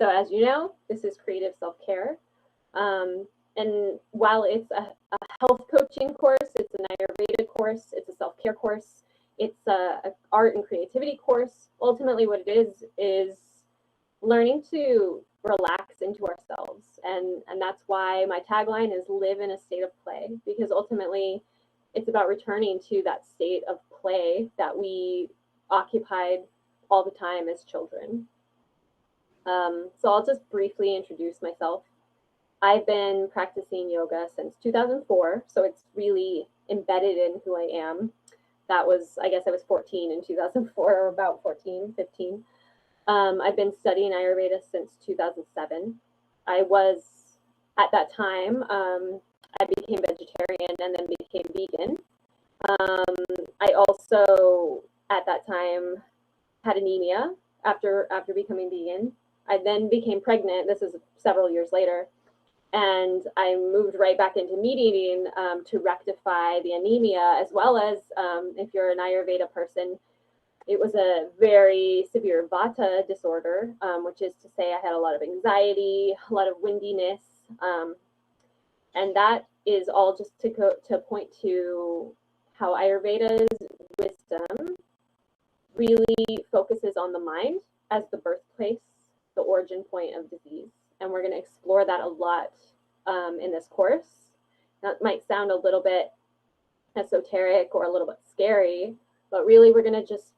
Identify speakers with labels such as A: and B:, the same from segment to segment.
A: So as you know, this is creative self-care. And while it's a health coaching course, it's an Ayurveda course, it's a self-care course, it's a art and creativity course. Ultimately, what it is learning to relax into ourselves. And that's why my tagline is live in a state of play, because ultimately it's about returning to that state of play that we occupied all the time as children. So I'll just briefly introduce myself. I've been practicing yoga since 2004, so it's really embedded in who I am. That was, I guess I was 14 in 2004, or about 14, 15. I've been studying Ayurveda since 2007. I was, at that time, I became vegetarian and then became vegan. I also, at that time, had anemia after becoming vegan. I then became pregnant. This is several years later. And I moved right back into meat eating to rectify the anemia, as well as, if you're an Ayurveda person, it was a very severe vata disorder, which is to say I had a lot of anxiety, a lot of windiness. And that is all just to point to how Ayurveda's wisdom really focuses on the mind as the birthplace, the origin point of disease. And we're going to explore that a lot in this course. That might sound a little bit esoteric or a little bit scary, but really we're going to just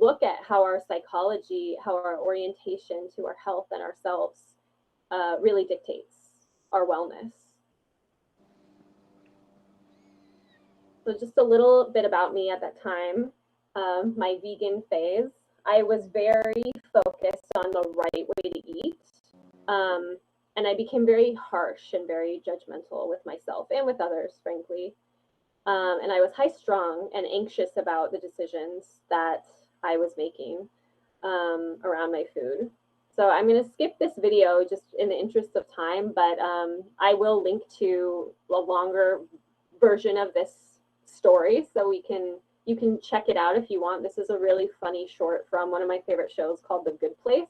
A: look at how our psychology, how our orientation to our health and ourselves really dictates our wellness. So just a little bit about me at that time, my vegan phase. I was very focused on the right way to eat. And I became very harsh and very judgmental with myself and with others, frankly. And I was high strung and anxious about the decisions that I was making around my food. So I'm going to skip this video just in the interest of time, but I will link to a longer version of this story so you can check it out if you want. This is a really funny short from one of my favorite shows called The Good Place.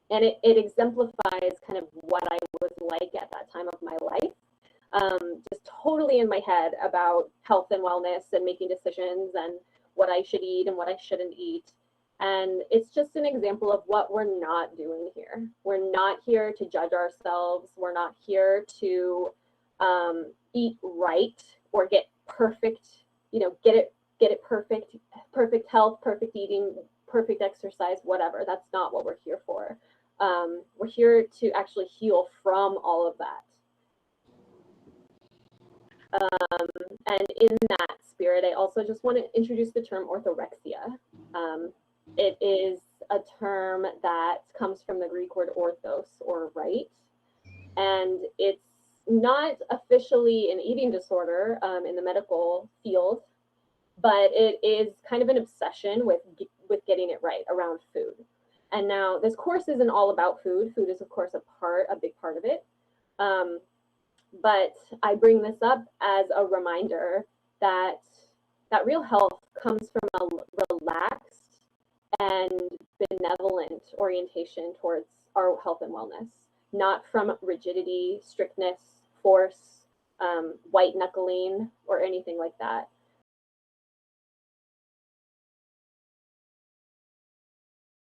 A: And it exemplifies kind of what I was like at that time of my life. Just totally in my head about health and wellness and making decisions and what I should eat and what I shouldn't eat. And it's just an example of what we're not doing here. We're not here to judge ourselves. We're not here to eat right or get perfect, get it perfect health, perfect eating, perfect exercise, whatever. That's not what we're here for. We're here to actually heal from all of that. And in that spirit, I also just want to introduce the term orthorexia. It is a term that comes from the Greek word orthos, or right. And it's not officially an eating disorder in the medical field, but it is kind of an obsession with getting it right around food. And now this course isn't all about food. Food is, of course, a big part of it. But I bring this up as a reminder that real health comes from a relaxed and benevolent orientation towards our health and wellness, not from rigidity, strictness, force, white knuckling, or anything like that.